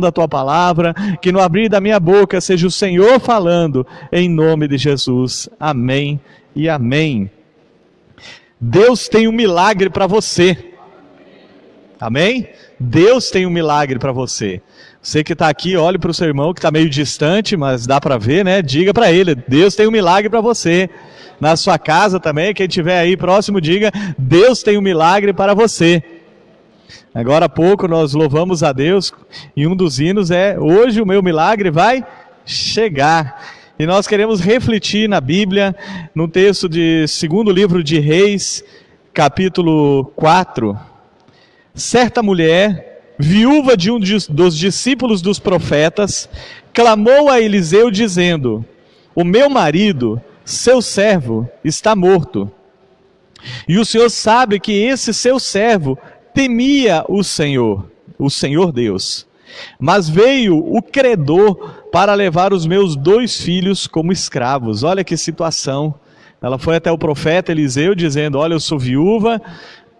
da tua palavra, que no abrir da minha boca seja o Senhor falando, em nome de Jesus. Amém e amém. Deus tem um milagre para você. Amém? Deus tem um milagre para você. Você que está aqui, olhe para o seu irmão que está meio distante, mas dá para ver, né? Diga para ele, Deus tem um milagre para você. Na sua casa também, quem estiver aí próximo, diga, Deus tem um milagre para você. Agora há pouco nós louvamos a Deus e um dos hinos é, hoje o meu milagre vai chegar. E nós queremos refletir na Bíblia, no texto de 2º livro de Reis, capítulo 4. Certa mulher, viúva de um dos discípulos dos profetas, clamou a Eliseu dizendo, o meu marido, seu servo, está morto. E o Senhor sabe que esse seu servo temia o Senhor Deus. Mas veio o credor para levar os meus 2 filhos como escravos. Olha que situação. Ela foi até o profeta Eliseu dizendo, olha, eu sou viúva,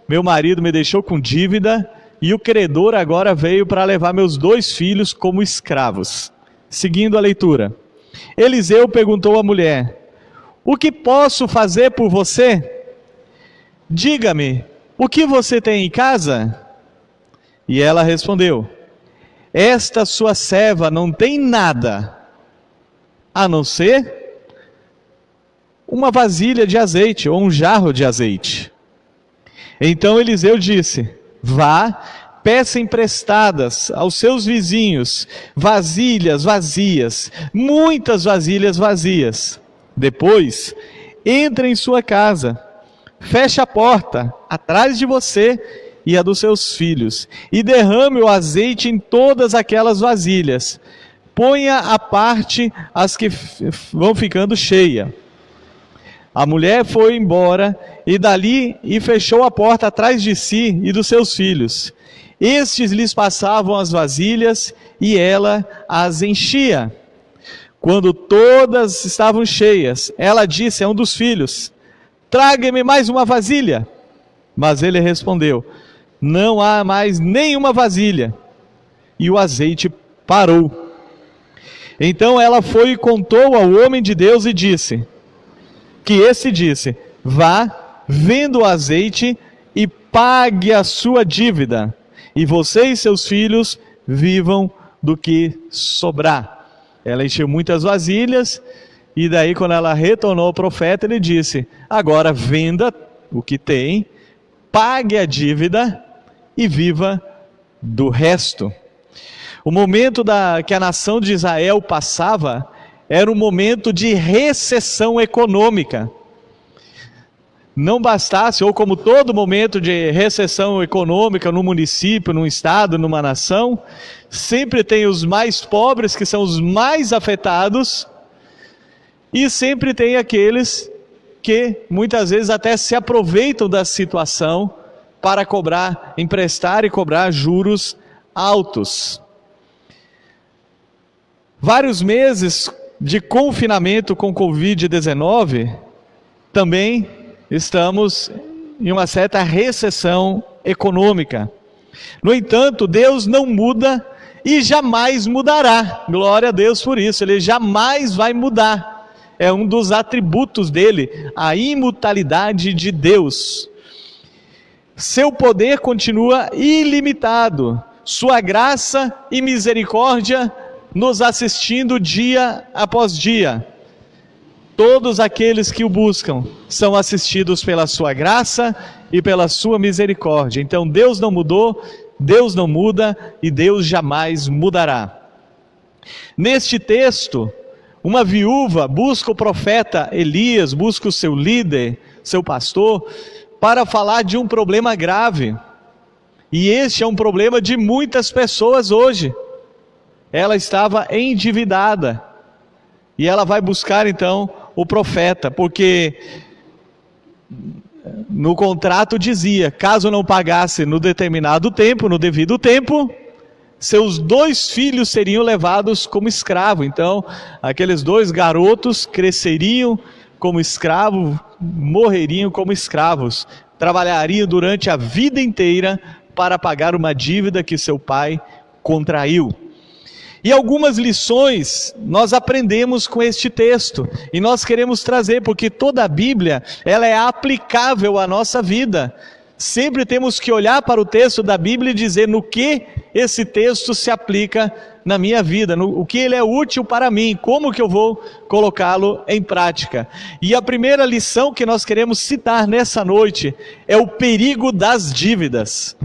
meu marido me deixou com dívida, e o credor agora veio para levar meus 2 filhos como escravos. Seguindo a leitura. Eliseu perguntou à mulher, o que posso fazer por você? Diga-me, o que você tem em casa? E ela respondeu, esta sua serva não tem nada, a não ser uma vasilha de azeite, ou um jarro de azeite. Então Eliseu disse, vá, peça emprestadas aos seus vizinhos, vasilhas vazias, muitas vasilhas vazias. Depois, entre em sua casa, feche a porta atrás de você e a dos seus filhos, e derrame o azeite em todas aquelas vasilhas. Ponha à parte as que vão ficando cheias. A mulher foi embora e dali fechou a porta atrás de si e dos seus filhos. Estes lhes passavam as vasilhas e ela as enchia. Quando todas estavam cheias, ela disse a um dos filhos, traga-me mais uma vasilha. Mas ele respondeu, não há mais nenhuma vasilha. E o azeite parou. Então ela foi e contou ao homem de Deus e disse, vá, venda o azeite e pague a sua dívida, e você e seus filhos vivam do que sobrar. Ela encheu muitas vasilhas, e daí quando ela retornou ao profeta, ele disse, agora venda o que tem, pague a dívida e viva do resto. O momento que a nação de Israel passava era um momento de recessão econômica. Não bastasse, ou como todo momento de recessão econômica no município, num estado, numa nação, sempre tem os mais pobres que são os mais afetados, e sempre tem aqueles que muitas vezes até se aproveitam da situação para emprestar e cobrar juros altos. Vários meses de confinamento com Covid-19, também estamos em uma certa recessão econômica. No entanto, Deus não muda e jamais mudará. Glória a Deus por isso, Ele jamais vai mudar. É um dos atributos dele, a imutabilidade de Deus. Seu poder continua ilimitado, sua graça e misericórdia nos assistindo dia após dia. Todos aqueles que o buscam são assistidos pela sua graça e pela sua misericórdia. Então Deus não mudou, Deus não muda e Deus jamais mudará. Neste texto, uma viúva busca o profeta Elias, busca o seu líder, seu pastor, para falar de um problema grave. E este é um problema de muitas pessoas hoje. Ela estava endividada. E ela vai buscar então o profeta, porque no contrato dizia, caso não pagasse no determinado tempo, no devido tempo, seus 2 filhos seriam levados como escravo. Então, aqueles 2 garotos cresceriam como escravos, morreriam como escravos, trabalhariam durante a vida inteira para pagar uma dívida que seu pai contraiu. E algumas lições nós aprendemos com este texto, e nós queremos trazer, porque toda a Bíblia, ela é aplicável à nossa vida. Sempre temos que olhar para o texto da Bíblia e dizer no que esse texto se aplica na minha vida, o que ele é útil para mim, como que eu vou colocá-lo em prática. E a primeira lição que nós queremos citar nessa noite é o perigo das dívidas.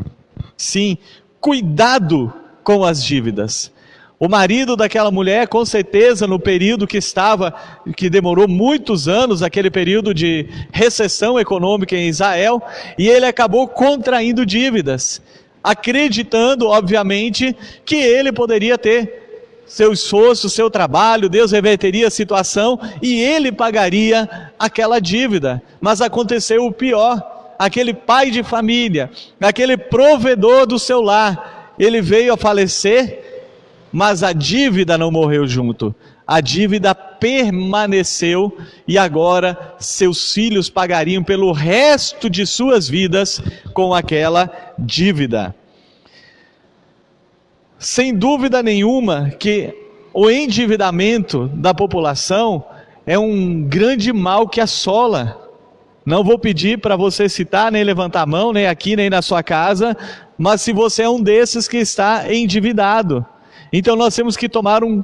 Sim, cuidado com as dívidas. O marido daquela mulher, com certeza, no período que demorou muitos anos, aquele período de recessão econômica em Israel, e ele acabou contraindo dívidas, acreditando, obviamente, que ele poderia ter seu esforço, seu trabalho, Deus reverteria a situação e ele pagaria aquela dívida. Mas aconteceu o pior: aquele pai de família, aquele provedor do seu lar, ele veio a falecer, mas a dívida não morreu junto, a dívida permaneceu, e agora seus filhos pagariam pelo resto de suas vidas com aquela dívida. Sem dúvida nenhuma que o endividamento da população é um grande mal que assola. Não vou pedir para você citar, nem levantar a mão, nem aqui, nem na sua casa, mas se você é um desses que está endividado, então nós temos que tomar um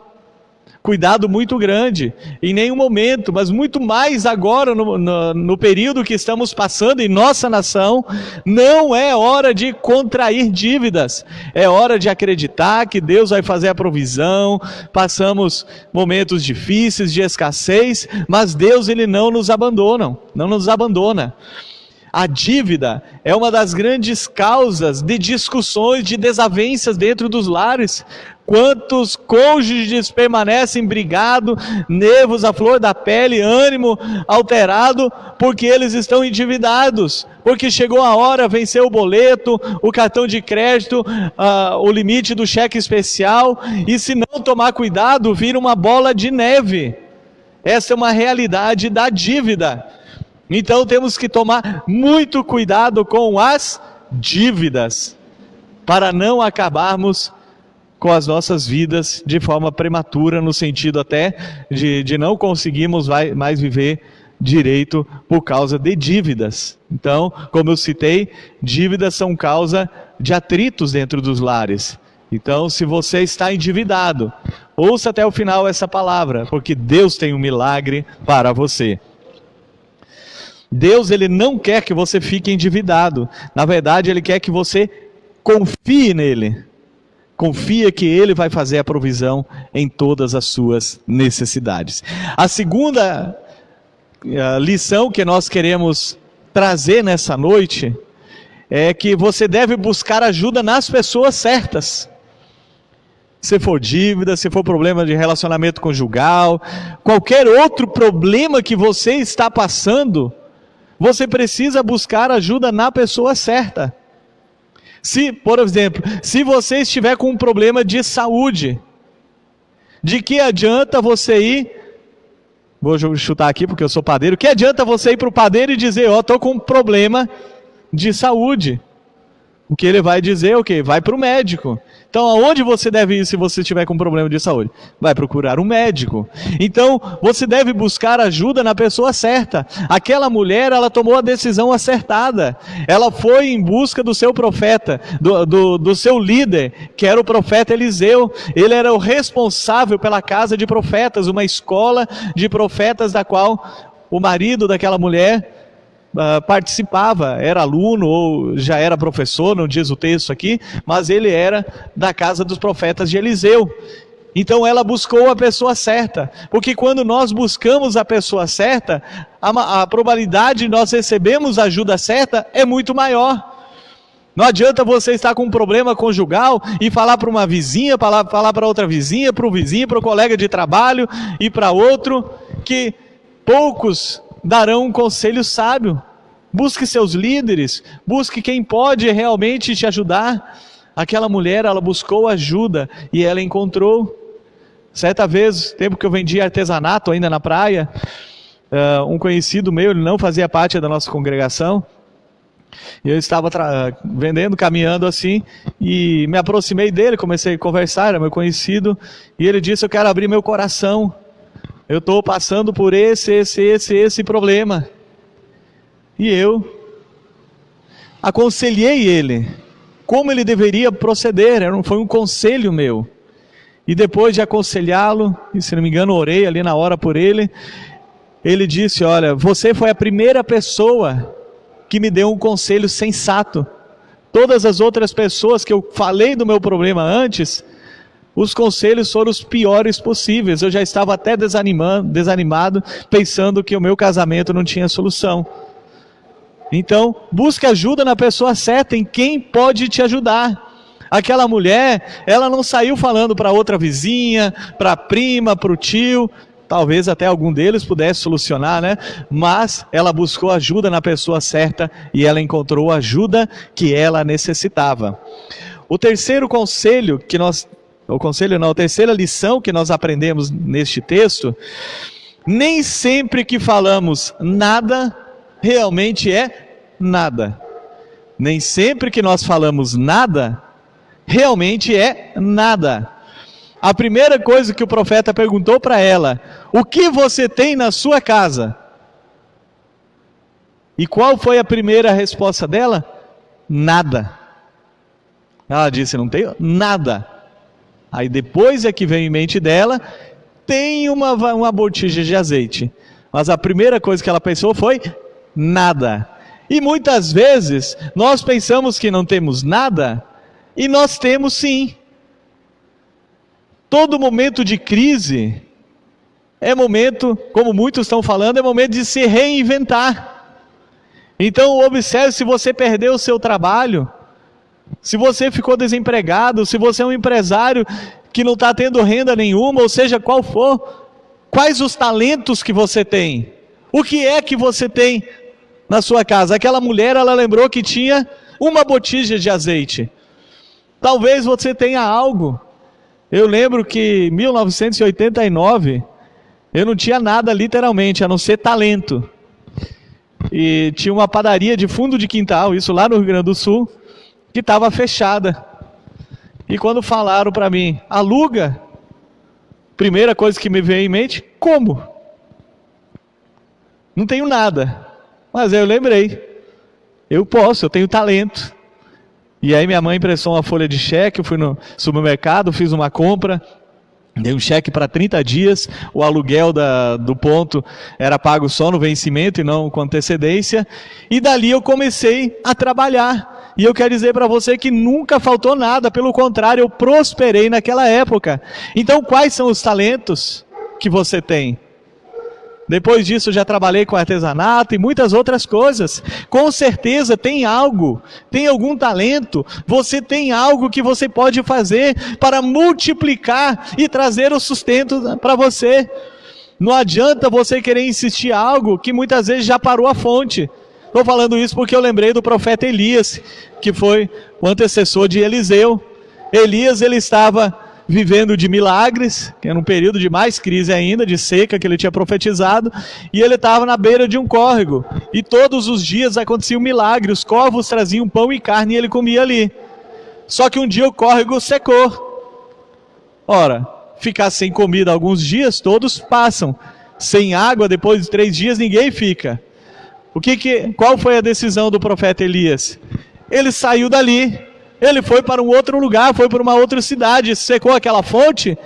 cuidado muito grande, em nenhum momento, mas muito mais agora no período que estamos passando em nossa nação, não é hora de contrair dívidas, é hora de acreditar que Deus vai fazer a provisão. Passamos momentos difíceis, de escassez, mas Deus, Ele não nos abandona. A dívida é uma das grandes causas de discussões, de desavenças dentro dos lares. Quantos cônjuges permanecem brigados, nervos à flor da pele, ânimo alterado, porque eles estão endividados, porque chegou a hora, venceu o boleto, o cartão de crédito, o limite do cheque especial, e se não tomar cuidado, vira uma bola de neve. Essa é uma realidade da dívida. Então temos que tomar muito cuidado com as dívidas, para não acabarmos com as nossas vidas de forma prematura, no sentido até de não conseguirmos mais viver direito por causa de dívidas. Então, como eu citei, dívidas são causa de atritos dentro dos lares. Então, se você está endividado, ouça até o final essa palavra, porque Deus tem um milagre para você. Deus, Ele não quer que você fique endividado. Na verdade, Ele quer que você confie nele. Confia que Ele vai fazer a provisão em todas as suas necessidades. A segunda lição que nós queremos trazer nessa noite é que você deve buscar ajuda nas pessoas certas. Se for dívida, se for problema de relacionamento conjugal, qualquer outro problema que você está passando, você precisa buscar ajuda na pessoa certa. Por exemplo, se você estiver com um problema de saúde, de que adianta você ir, vou chutar aqui porque eu sou padeiro, que adianta você ir para o padeiro e dizer, estou com um problema de saúde? O que ele vai dizer é o quê? Vai para o médico. Então, aonde você deve ir se você estiver com um problema de saúde? Vai procurar um médico. Então, você deve buscar ajuda na pessoa certa. Aquela mulher, ela tomou a decisão acertada. Ela foi em busca do seu profeta, do seu líder, que era o profeta Eliseu. Ele era o responsável pela casa de profetas, uma escola de profetas da qual o marido daquela mulher participava, era aluno ou já era professor, não diz o texto aqui, mas ele era da casa dos profetas de Eliseu. Então ela buscou a pessoa certa, porque quando nós buscamos a pessoa certa, a probabilidade de nós recebermos a ajuda certa é muito maior. Não adianta você estar com um problema conjugal e falar para uma vizinha, falar para outra vizinha, para o vizinho, para o colega de trabalho e para outro, que poucos darão um conselho sábio. Busque seus líderes, busque quem pode realmente te ajudar. Aquela mulher, ela buscou ajuda e ela encontrou. Certa vez, tempo que eu vendia artesanato ainda na praia, um conhecido meu, ele não fazia parte da nossa congregação, Eu estava vendendo, caminhando assim, e me aproximei dele, comecei a conversar, era meu conhecido, e ele disse: eu quero abrir meu coração, eu estou passando por esse problema. E eu aconselhei ele, como ele deveria proceder, foi um conselho meu. E depois de aconselhá-lo, e se não me engano orei ali na hora por ele, ele disse: olha, você foi a primeira pessoa que me deu um conselho sensato. Todas as outras pessoas que eu falei do meu problema antes, os conselhos foram os piores possíveis. Eu já estava até desanimado, pensando que o meu casamento não tinha solução. Então, busque ajuda na pessoa certa, em quem pode te ajudar. Aquela mulher, ela não saiu falando para outra vizinha, para a prima, para o tio. Talvez até algum deles pudesse solucionar, né? Mas ela buscou ajuda na pessoa certa e ela encontrou a ajuda que ela necessitava. O terceiro conselho que nós, a terceira lição que nós aprendemos neste texto: nem sempre que falamos nada, realmente é nada. Nem sempre que nós falamos nada, realmente é nada. A primeira coisa que o profeta perguntou para ela: o que você tem na sua casa? E qual foi a primeira resposta dela? Nada. Ela disse: não tenho nada. Aí depois é que vem em mente dela: tem uma botija de azeite. Mas a primeira coisa que ela pensou foi nada. E muitas vezes nós pensamos que não temos nada, e nós temos sim. Todo momento de crise é momento, como muitos estão falando, é momento de se reinventar. Então observe: se você perdeu o seu trabalho, se você ficou desempregado, se você é um empresário que não está tendo renda nenhuma, ou seja, qual for, quais os talentos que você tem? O que é que você tem na sua casa? Aquela mulher, ela lembrou que tinha uma botija de azeite. Talvez você tenha algo. Eu lembro que em 1989, eu não tinha nada literalmente, a não ser talento. E tinha uma padaria de fundo de quintal, isso lá no Rio Grande do Sul, que estava fechada. E quando falaram para mim: aluga, primeira coisa que me veio em mente: como? Não tenho nada. Mas aí eu lembrei: eu tenho talento. E aí minha mãe emprestou uma folha de cheque, eu fui no supermercado, fiz uma compra, dei um cheque para 30 dias, o aluguel do ponto era pago só no vencimento e não com antecedência, e dali eu comecei a trabalhar. E eu quero dizer para você que nunca faltou nada, pelo contrário, eu prosperei naquela época. Então quais são os talentos que você tem? Depois disso já trabalhei com artesanato e muitas outras coisas. Com certeza tem algo, tem algum talento, você tem algo que você pode fazer para multiplicar e trazer o sustento para você. Não adianta você querer insistir em algo que muitas vezes já parou a fonte. Estou falando isso porque eu lembrei do profeta Elias, que foi o antecessor de Eliseu. Elias, ele estava vivendo de milagres, que era um período de mais crise ainda, de seca que ele tinha profetizado, e ele estava na beira de um córrego, e todos os dias acontecia um milagre, os corvos traziam pão e carne e ele comia ali. Só que um dia o córrego secou. Ora, ficar sem comida alguns dias, todos passam. Sem água, depois de 3 dias, ninguém fica. Qual foi a decisão do profeta Elias? Ele saiu dali, ele foi para um outro lugar, foi para uma outra cidade, secou aquela fonte,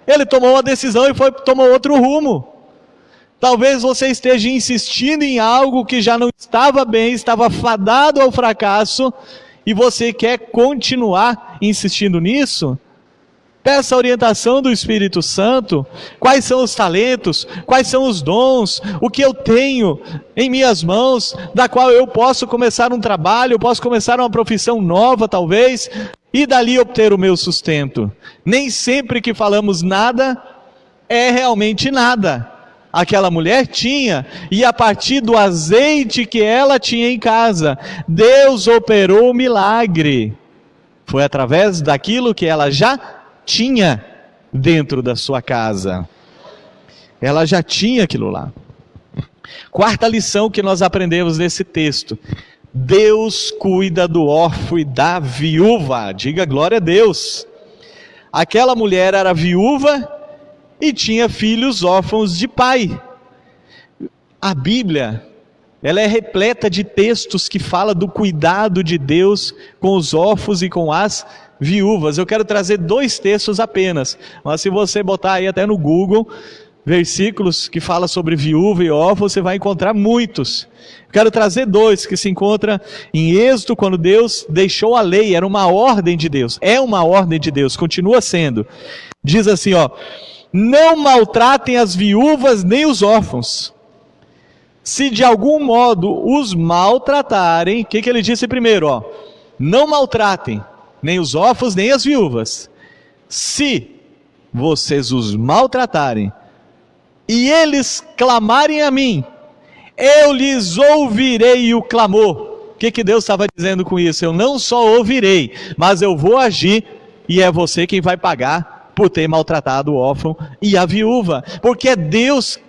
ele tomou uma decisão e tomou outro rumo. Talvez você esteja insistindo em algo que já não estava bem, estava fadado ao fracasso, e você quer continuar insistindo nisso? Peça a orientação do Espírito Santo. Quais são os talentos? Quais são os dons? O que eu tenho em minhas mãos, da qual eu posso começar um trabalho, eu posso começar uma profissão nova talvez, e dali obter o meu sustento. Nem sempre que falamos nada, é realmente nada. Aquela mulher tinha, e a partir do azeite que ela tinha em casa, Deus operou o milagre. Foi através daquilo que ela já tinha dentro da sua casa. Ela já tinha aquilo lá. Quarta lição que nós aprendemos nesse texto: Deus cuida do órfão e da viúva. Diga glória a Deus. Aquela mulher era viúva e tinha filhos órfãos de pai. A Bíblia, ela é repleta de textos que falam do cuidado de Deus com os órfãos e com as viúvas. Eu quero trazer 2 textos apenas, mas se você botar aí até no Google, versículos que falam sobre viúva e órfão, você vai encontrar muitos. Eu quero trazer 2 que se encontram em Êxodo, quando Deus deixou a lei, era uma ordem de Deus, é uma ordem de Deus, continua sendo. Diz assim, ó: não maltratem as viúvas nem os órfãos. Se de algum modo os maltratarem, o que ele disse primeiro? Ó, não maltratem nem os órfãos nem as viúvas. Se vocês os maltratarem e eles clamarem a mim, eu lhes ouvirei o clamor. O que Deus estava dizendo com isso? Eu não só ouvirei, mas eu vou agir, e é você quem vai pagar por ter maltratado o órfão e a viúva, porque é Deus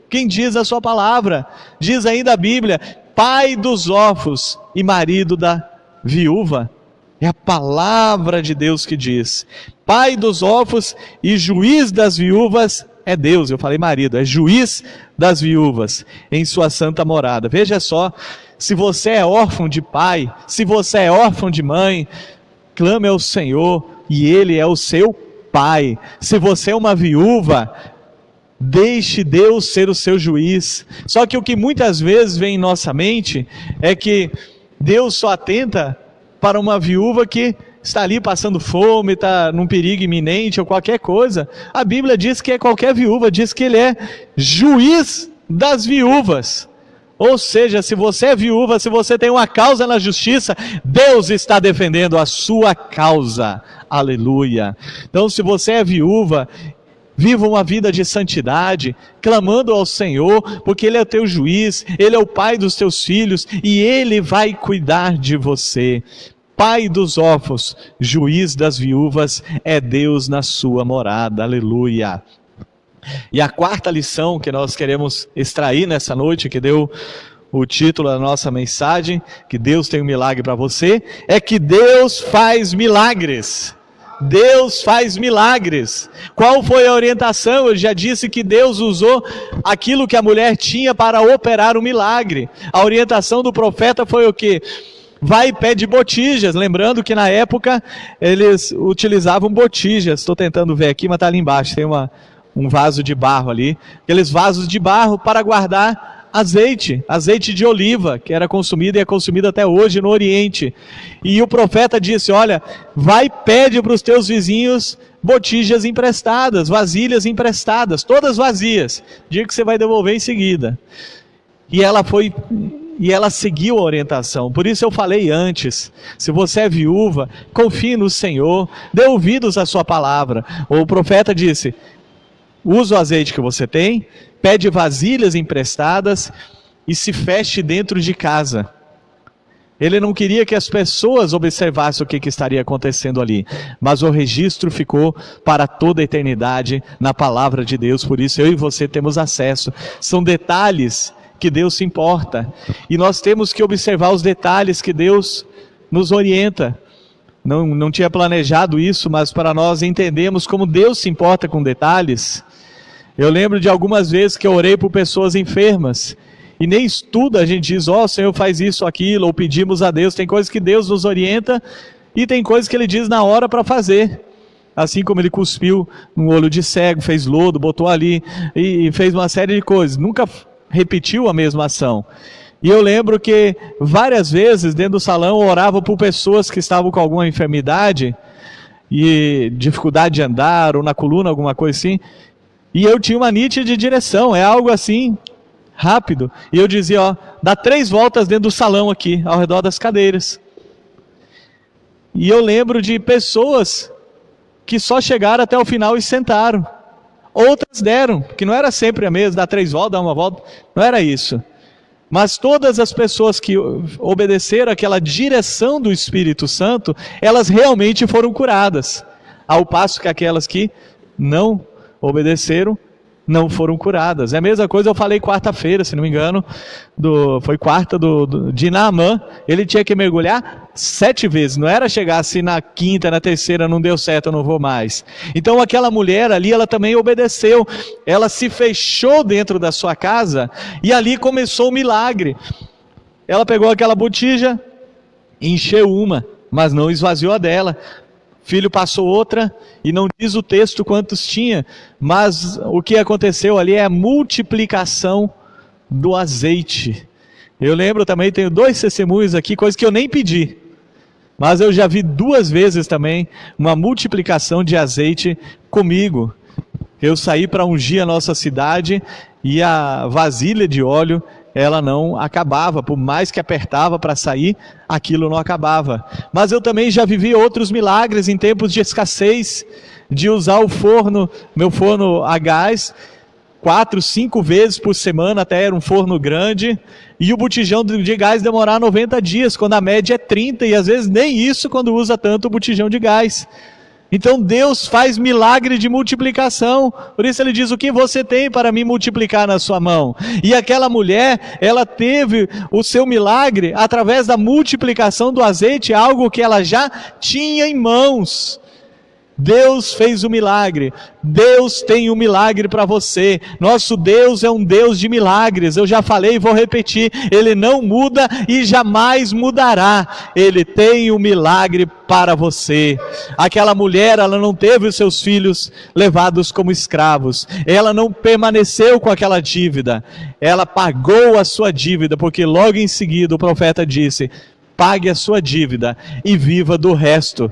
quem diz a sua palavra. Diz ainda a Bíblia: pai dos órfãos e marido da viúva. É a palavra de Deus que diz. Pai dos órfãos e juiz das viúvas é Deus. Eu falei marido, é juiz das viúvas em sua santa morada. Veja só, se você é órfão de pai, se você é órfão de mãe, clame ao Senhor e Ele é o seu pai. Se você é uma viúva, deixe Deus ser o seu juiz. Só que o que muitas vezes vem em nossa mente é que Deus só atenta para uma viúva que está ali passando fome, está num perigo iminente ou qualquer coisa. A Bíblia diz que é qualquer viúva, diz que Ele é juiz das viúvas. Ou seja, se você é viúva, se você tem uma causa na justiça, Deus está defendendo a sua causa. Aleluia. Então, se você é viúva, viva uma vida de santidade, clamando ao Senhor, porque Ele é o teu juiz, Ele é o pai dos teus filhos, e Ele vai cuidar de você. Pai dos órfãos, juiz das viúvas, é Deus na sua morada. Aleluia. E a 4ª lição que nós queremos extrair nessa noite, que deu o título da nossa mensagem, que Deus tem um milagre para você, é que Deus faz milagres. Deus faz milagres. Qual foi a orientação? Eu já disse que Deus usou aquilo que a mulher tinha para operar o milagre. A orientação do profeta foi o quê? Vai e pede botijas. Lembrando que na época eles utilizavam botijas. Estou tentando ver aqui, mas está ali embaixo. Tem um vaso de barro ali. Aqueles vasos de barro para guardar azeite de oliva, que era consumido e é consumido até hoje no Oriente. E o profeta disse: olha, vai e pede para os teus vizinhos botijas emprestadas, vasilhas emprestadas, todas vazias. Diga que você vai devolver em seguida. E ela seguiu a orientação. Por isso eu falei antes, se você é viúva, confie no Senhor, dê ouvidos à sua palavra. O profeta disse: usa o azeite que você tem, pede vasilhas emprestadas e se feche dentro de casa. Ele não queria que as pessoas observassem o que estaria acontecendo ali, mas o registro ficou para toda a eternidade na palavra de Deus. Por isso eu e você temos acesso. São detalhes que Deus se importa, e nós temos que observar os detalhes que Deus nos orienta. Não tinha planejado isso, mas para nós entendermos como Deus se importa com detalhes. Eu lembro de algumas vezes que eu orei por pessoas enfermas, e nem estuda, a gente diz: ó, Senhor, faz isso, aquilo, ou pedimos a Deus. Tem coisas que Deus nos orienta, e tem coisas que Ele diz na hora para fazer. Assim como Ele cuspiu no olho de cego, fez lodo, botou ali, e fez uma série de coisas. Nunca repetiu a mesma ação. E eu lembro que várias vezes dentro do salão eu orava por pessoas que estavam com alguma enfermidade, e dificuldade de andar, ou na coluna, alguma coisa assim, e eu tinha uma nítida direção, é algo assim, rápido, e eu dizia: ó, dá 3 voltas dentro do salão aqui, ao redor das cadeiras. E eu lembro de pessoas que só chegaram até o final e sentaram. Outras deram, que não era sempre a mesma, dá 3 voltas, dá 1 volta, não era isso. Mas todas as pessoas que obedeceram aquela direção do Espírito Santo, elas realmente foram curadas. Ao passo que aquelas que não obedeceram, não foram curadas. É a mesma coisa, eu falei quarta-feira, se não me engano, foi quarta de Naamã, ele tinha que mergulhar 7 vezes, não era chegar assim na quinta, na terceira, não deu certo, eu não vou mais. Então aquela mulher ali, ela também obedeceu, ela se fechou dentro da sua casa, e ali começou o milagre. Ela pegou aquela botija, encheu uma, mas não esvaziou a dela. Filho passou outra, e não diz o texto quantos tinha, mas o que aconteceu ali é a multiplicação do azeite. Eu lembro também, tenho 2 testemunhos aqui, coisa que eu nem pedi, mas eu já vi 2 vezes também uma multiplicação de azeite comigo. Eu saí para ungir a nossa cidade, e a vasilha de óleo, ela não acabava, por mais que apertava para sair, aquilo não acabava. Mas eu também já vivi outros milagres em tempos de escassez, de usar o forno, meu forno a gás, 4, 5 vezes por semana, até era um forno grande, e o botijão de gás demorar 90 dias, quando a média é 30, e às vezes nem isso quando usa tanto o botijão de gás. Então Deus faz milagre de multiplicação, por isso ele diz: o que você tem para me multiplicar na sua mão? E aquela mulher, ela teve o seu milagre através da multiplicação do azeite, algo que ela já tinha em mãos. Deus fez o milagre, Deus tem um milagre para você. Nosso Deus é um Deus de milagres, eu já falei e vou repetir, Ele não muda e jamais mudará. Ele tem um milagre para você. Aquela mulher, ela não teve os seus filhos levados como escravos, ela não permaneceu com aquela dívida, ela pagou a sua dívida, porque logo em seguida o profeta disse: pague a sua dívida e viva do resto.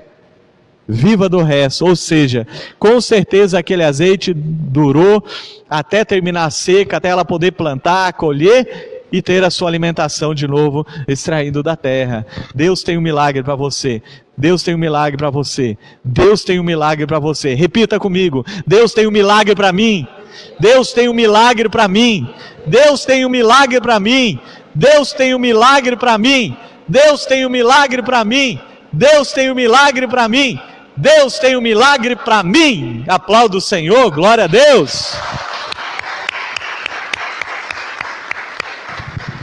Viva do resto, ou seja, com certeza aquele azeite durou até terminar a seca, até ela poder plantar, colher e ter a sua alimentação de novo, extraindo da terra. Deus tem um milagre para você, Deus tem um milagre para você, Deus tem um milagre para você. Repita comigo: Deus tem um milagre para mim, Deus tem um milagre para mim, Deus tem um milagre para mim, Deus tem um milagre para mim, Deus tem um milagre para mim, Deus tem um milagre para mim, Deus tem um milagre para mim. Aplauda o Senhor, glória a Deus.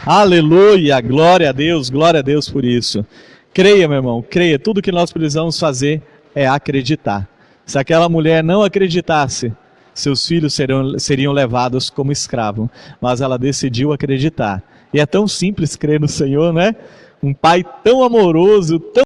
Aleluia, glória a Deus por isso. Creia, meu irmão, creia, tudo que nós precisamos fazer é acreditar. Se aquela mulher não acreditasse, seus filhos seriam levados como escravo, mas ela decidiu acreditar. E é tão simples crer no Senhor, né? Um Pai tão amoroso, tão